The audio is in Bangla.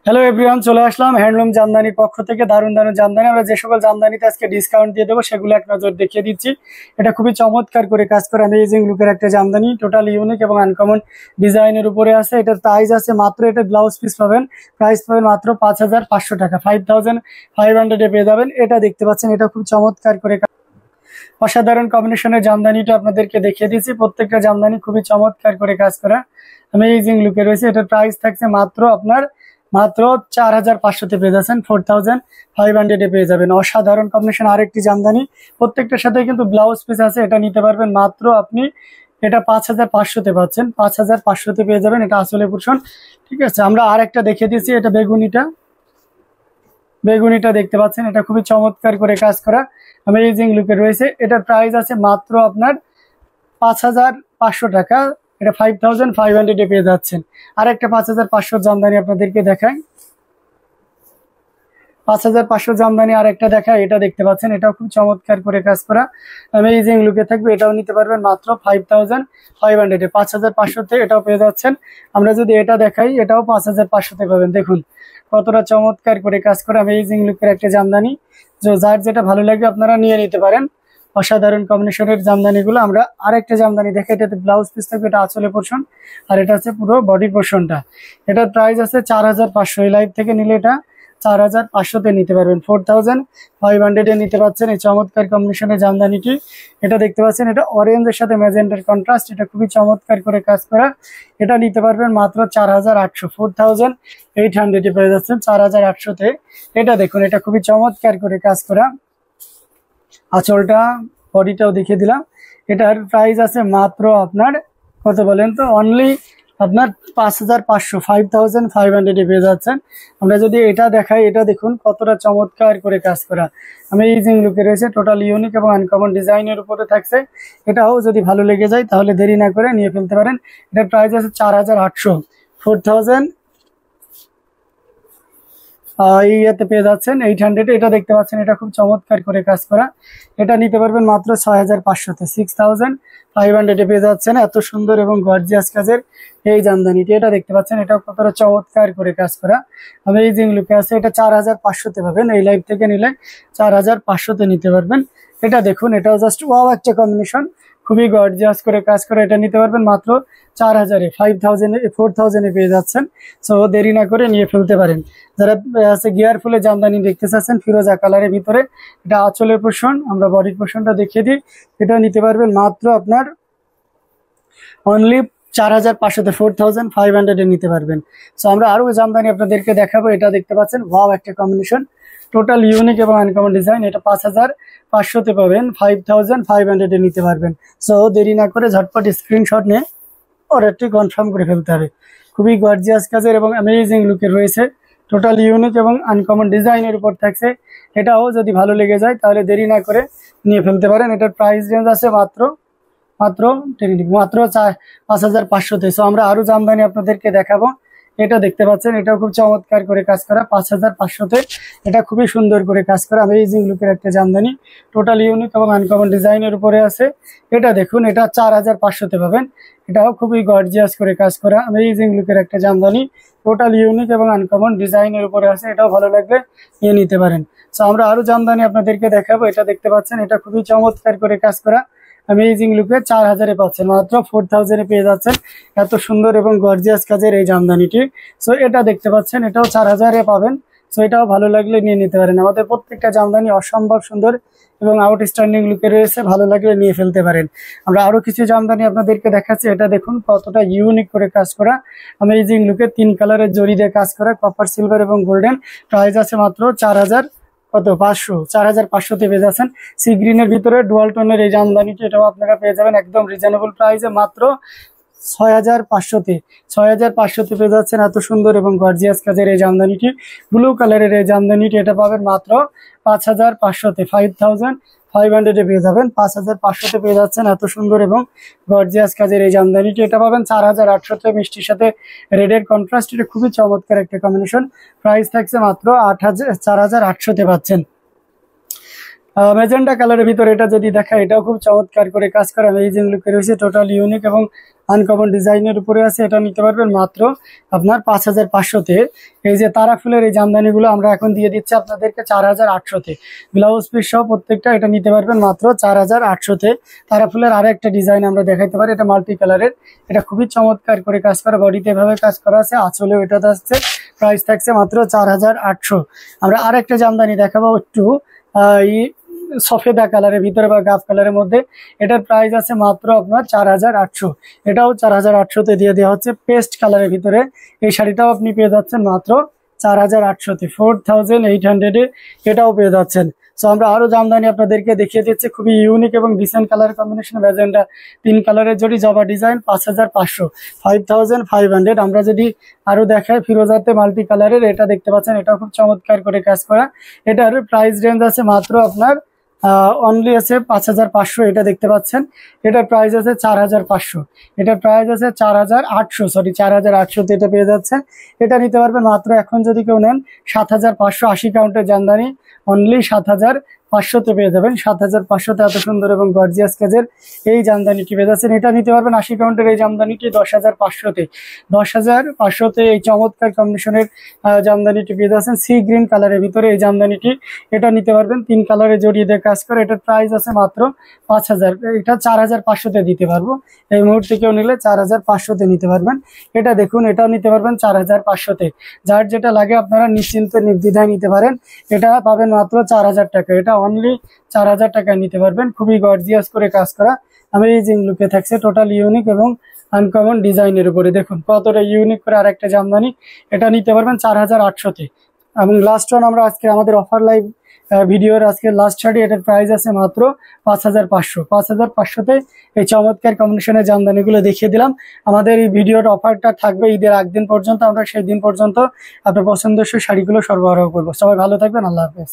হ্যালো এভরিওয়ান, চলে আসলাম হ্যান্ডলুম জামদানির পক্ষ থেকে। দারুণ দারুণ জামদানি, আমরা যে সকল জামদানিতে আজকে ডিসকাউন্ট দিয়ে দেবো সেগুলো এক নজর দেখিয়ে দিচ্ছি। এটা খুবই চমৎকার করে কাজ করে অ্যামেজিং লুকের একটা জামদানি, টোটাল ইউনিক এবং আনকমন ডিজাইনের উপরে আছে। এটার প্রাইস আছে মাত্র, এটা ব্লাউজ পিস পাবেন, প্রাইস পাবেন মাত্র 5,500 টাকা, 5,500 পেয়ে যাবেন। এটা দেখতে পাচ্ছেন, এটা খুব চমৎকার করে অসাধারণ কম্বিনেশনের জামদানিটা আপনাদেরকে দেখিয়ে দিচ্ছি। প্রত্যেকটা জামদানি খুবই চমৎকার করে কাজ করা অ্যামেজিং লুকে রয়েছে। এটার প্রাইস থাকছে মাত্র 4,500 পেয়ে যাচ্ছেন, 4,500 পেয়ে যাবেন। অসাধারণ কম্বিনেশন আরেকটি জামদানি, প্রত্যেকটার সাথে কিন্তু ব্লাউজ পিস আছে। এটা নিতে পারবেন মাত্র আপনি, এটা 5,500 পাচ্ছেন, 5,500 পেয়ে যাবেন। এটা আসলে পোর্শন, ঠিক আছে। আমরা আর একটা দেখিয়ে দিচ্ছি, এটা বেগুনিটা দেখতে পাচ্ছেন, এটা খুবই চমৎকার করে কাজ করা অ্যামেজিং লুকে রয়েছে। এটার প্রাইস আছে মাত্র আপনার 5,500 টাকা, এটা 5,500 পেয়ে যাচ্ছেন। আর একটা 5,500 জামদানি আপনাদেরকে দেখাই, 5,500 জামদানি আর একটা দেখায়। এটা দেখতে পাচ্ছেন, এটাও খুব চমৎকার করে কাজ করা অ্যামেজিং লুকে থাকবে। এটাও নিতে পারবেন মাত্র 5,500, 5,500 এটাও পেয়ে যাচ্ছেন। আমরা যদি এটা দেখাই, এটাও 5,500 পাবেন। দেখুন কতটা চমৎকার করে কাজ করা অ্যামেজিং লুকের একটা জামদানি। যার যেটা ভালো লাগে আপনারা নিয়ে নিতে পারেন। অসাধারণ কম্বিনেশনের জামদানিগুলো। আমরা আরেকটা জামদানি দেখে, এটাতে ব্লাউজ পিস থাকবে, এটা আঁচলে পোর্শন, আর এটা হচ্ছে পুরো বডি পোর্শনটা। এটার প্রাইস আছে 4,500, এই লাইভ থেকে নিলে এটা 4,500 নিতে পারবেন, 4,500 নিতে পারছেন এই চমৎকার কম্বিনেশনের জামদানিটি। এটা দেখতে পাচ্ছেন, এটা অরেঞ্জের সাথে ম্যাজেন্টার কন্ট্রাস্ট, এটা খুবই চমৎকার করে কাজ করা। এটা নিতে পারবেন মাত্র 4,800, 4,800 পেয়ে যাচ্ছেন 4,800। এটা দেখুন, এটা খুবই চমৎকার করে কাজ করা। আঁচলটা বডিটাও দেখিয়ে দিলাম। এটার প্রাইস আছে মাত্র আপনার কত বলেন তো, অনলি আপনার 5,500, 5,500 পেয়ে যাচ্ছেন। আমরা যদি এটা দেখাই, এটা দেখুন কতটা চমৎকার করে কাজ করা অ্যামেজিং লুকে রয়েছে, টোটাল ইউনিক এবং আনকমন ডিজাইনের উপরে থাকছে। এটাও যদি ভালো লেগে যায় তাহলে দেরি না করে নিয়ে ফেলতে পারেন। এটার প্রাইস আছে 4,800, 4,000 ইয়েতে পেয়ে যাচ্ছেন 800। এটা দেখতে পাচ্ছেন, এটা খুব চমৎকার করে কাজ করা। এটা নিতে পারবেন মাত্র 6,500, 6,500 পেয়ে যাচ্ছেন। এত সুন্দর এবং গর্জিয়াস কাজের এই জামদানিটি, এটা দেখতে পাচ্ছেন, এটা কতটা চমৎকার করে কাজ করা অ্যামেজিং লুকে আছে। এটা 4,500 পাবেন, এই লাইভ থেকে নিলে 4,500 নিতে পারবেন। এটা দেখুন, এটাও জাস্ট ওয়াও একটা কম্বিনেশন, খুবই গর্জিয়াস করে কাজ করা। এটা নিতে পারবেন মাত্র 4,000, 5,000, 4,000 পেয়ে যাচ্ছেন। সো দেরি না করে নিয়ে ফেলতে পারেন। যারা গিয়ার ফুলের জামদানি দেখতে চাচ্ছেন ফিরোজা কালারের ভিতরে, এটা আঁচলের পোর্শন, আমরা বডির পোর্শনটা দেখিয়ে দিই। এটা নিতে পারবেন মাত্র আপনার অনলি 4,500, 4,500 নিতে পারবেন। সো আমরা আরো জামদানি আপনাদেরকে দেখাবো। এটা দেখতে পাচ্ছেন, ওয়াও একটা কম্বিনেশন, টোটাল ইউনিক এবং আনকমন ডিজাইন। এটা 5,500 পাবেন, 5,500 নিতে পারবেন। সো দেরি না করে ঝটপট স্ক্রিনশট নিয়ে অর্ডারটি কনফার্ম করে ফেলতে হবে। খুবই গর্জিয়াস কাজের এবং অ্যামেজিং লুকের রয়েছে, টোটাল ইউনিক এবং আনকমন ডিজাইনের উপর থাকছে। এটাও যদি ভালো লেগে যায় তাহলে দেরি না করে নিয়ে ফেলতে পারেন। এটার প্রাইস রেঞ্জ আছে মাত্র 5,500। সো আমরা আরো জামদানি আপনাদেরকে দেখাবো। এটা দেখতে পাচ্ছেন, এটাও খুব চমৎকার করে কাজ করা 5,500। এটা খুবই সুন্দর করে কাজ করা অ্যামেজিং লুকের একটা জামদানি, টোটাল ইউনিক এবং আনকমন ডিজাইনের উপরে আছে। এটা দেখুন, এটা 4,500 পাবেন। এটাও খুবই গর্জিয়াস করে কাজ করা অ্যামেজিং লুকের একটা জামদানি, টোটাল ইউনিক এবং আনকমন ডিজাইনের উপরে আছে। এটাও ভালো লাগলে নিয়ে নিতে পারেন। সো আমরা আরো জামদানি আপনাদেরকে দেখাবো। এটা দেখতে পাচ্ছেন, এটা খুবই চমৎকার করে কাজ করা অ্যামেজিং লুকে 4,000 পাচ্ছেন, মাত্র 4,000 পেয়ে যাচ্ছেন এত সুন্দর এবং গর্জিয়াস কাজের এই জামদানিটি। সো এটা দেখতে পাচ্ছেন, এটাও 4,000 পাবেন। সো এটাও ভালো লাগলে নিয়ে নিতে পারেন। আমাদের প্রত্যেকটা জামদানি অসম্ভব সুন্দর এবং আউটস্ট্যান্ডিং লুকে রয়েছে, ভালো লাগলে নিয়ে ফেলতে পারেন। আমরা আরো কিছু জামদানি আপনাদেরকে দেখাচ্ছি। এটা দেখুন কতটা ইউনিক করে কাজ করা অ্যামেজিং লুকে, 3 কালারের জরি দিয়ে কাজ করা, কপার, সিলভার এবং গোল্ডেন। প্রাইস আছে মাত্র 4,500 পেয়ে যাচ্ছেন। সি গ্রিনের ভিতরে ডুয়াল টোনের এই জামদানিটি, এটাও আপনারা পেয়ে যাবেন একদম রিজনেবল প্রাইসে, মাত্র 6,500, 6,500 পেয়ে যাচ্ছেন এত সুন্দর এবং গর্জিয়াস কাজের এই জামদানিটি। ব্লু কালারের এই জামদানিটি, এটা পাবেন মাত্র 5,500, 5,500 পেয়ে যাবেন। 5,500 পেয়ে যাচ্ছেন এত সুন্দর এবং গর্জিয়াস কাজের এই জামদানিটি। এটা পাবেন 4,800, মিষ্টির সাথে রেডের কন্ট্রাস্ট, এটা খুবই চমৎকার একটা কম্বিনেশন। প্রাইস থাকছে মাত্র 4,800 পাচ্ছেন। ম্যাজেন্টা কালারের ভিতরে এটা যদি দেখা, এটাও খুব চমৎকার করে কাজ করা অ্যামেজিং লুকে রয়েছে, টোটাল ইউনিক এবং আনকমন ডিজাইনের উপরে আছে। এটা নিতে পারবেন মাত্র আপনার 5500-তে। এই যে তারা ফুলের এই জামদানিগুলো আমরা এখন দিয়ে দিচ্ছি আপনাদেরকে 4800-তে, ব্লাউজ পিস সহ প্রত্যেকটা। এটা নিতে পারবেন মাত্র 4800-তে। তারা ফুলের আরো একটা ডিজাইন আমরা দেখাইতে পারি, এটা মাল্টি কালারের, এটা খুবই চমৎকার করে কাজ করা, বডিতে এভাবে কাজ করা আছে, আঁচলেও এটাতে আসছে। প্রাইস থাকছে মাত্র 4800। আমরা আর একটা জামদানি দেখাবো একটু সফেদা কালারের ভিতরে বা গাফ কালারের মধ্যে। এটার প্রাইস আছে মাত্র আপনার 4800। এটাও 4800-তে দিয়ে দেওয়া হচ্ছে। পেস্ট কালারের ভিতরে এই শাড়িটাও আপনি পেয়ে যাচ্ছেন মাত্র 4800-তে, 4800-এ এটাও পেয়ে যাচ্ছেন। সো আমরা আরো জামদানি আপনাদেরকে দেখিয়ে দিচ্ছি, খুবই ইউনিক এবং ডিসেন্ট কালার কম্বিনেশন, ম্যাজেন্টা 3 কালারের জড়ি, জবা ডিজাইন, 5500, 5500। আমরা যদি আরো দেখাই ফিরোজাতে মাল্টি কালারের, এটা দেখতে পাচ্ছেন, এটাও খুব চমৎকার করে কাজ করা। এটার প্রাইস রেঞ্জ আছে মাত্র আপনার অনলি আছে 5500। এটা দেখতে পাচ্ছেন, এটার প্রাইস আছে 4500। এটার প্রাইস আছে 4800, সরি 4800-তে এটা পেয়ে যাচ্ছে। এটা নিতে পারবেন মাত্র, এখন যদি কেউ নেন 7580 কাউন্টের জামদানি অনলি 7500-তে পেয়ে যাবেন। 7500-তে এত সুন্দর এবং গর্জিয়াস কাজের এই জামদানিটি পেয়ে যাচ্ছেন। এটা নিতে পারবেন 80 কাউন্টের এই জামদানিটি 10500-তে। 10500-তে এই চমৎকার কম্বিনেশনের জামদানিটি পেয়ে যাচ্ছেন, সি গ্রিন কালারের ভিতরে এই জামদানিটি। এটা নিতে পারবেন 3 কালারে জড়িয়ে দিয়ে কাজ করে। এটার প্রাইস আছে মাত্র 5000। এটা 4500-তে দিতে পারবো। এই মুহূর্তে কেউ নিলে 4500-তে নিতে পারবেন। এটা দেখুন, এটাও নিতে পারবেন 4500-তে। যার যেটা লাগে আপনারা নিশ্চিন্তে নির্দ্বিধায় নিতে পারেন। এটা পাবেন মাত্র 4000 টাকা। এটা অনলি 4000 টাকায় নিতে পারবেন। খুবই গর্জিয়াস করে কাজ করা অ্যামেজিং লুকে থাকছে, টোটাল ইউনিক এবং আনকমন ডিজাইনের উপরে। দেখুন কতটা ইউনিক করে আরেকটা জামদানি। এটা নিতে পারবেন 4800-তে। এবং লাস্ট ওয়ান আমরা আজকে আমাদের অফার লাইভ ভিডিওর আজকে লাস্ট শাড়ি, এটার প্রাইস আছে মাত্র 5500। 5500-তে এই চমৎকার কম্বিনেশনের জামদানিগুলো দেখিয়ে দিলাম। আমাদের এই ভিডিওর অফারটা থাকবে ঈদের আগদিন পর্যন্ত। আমরা সেই দিন পর্যন্ত আপনার পছন্দসই শাড়িগুলো সরবরাহ করবো। সবাই ভালো থাকবেন, আল্লাহ হাফেজ।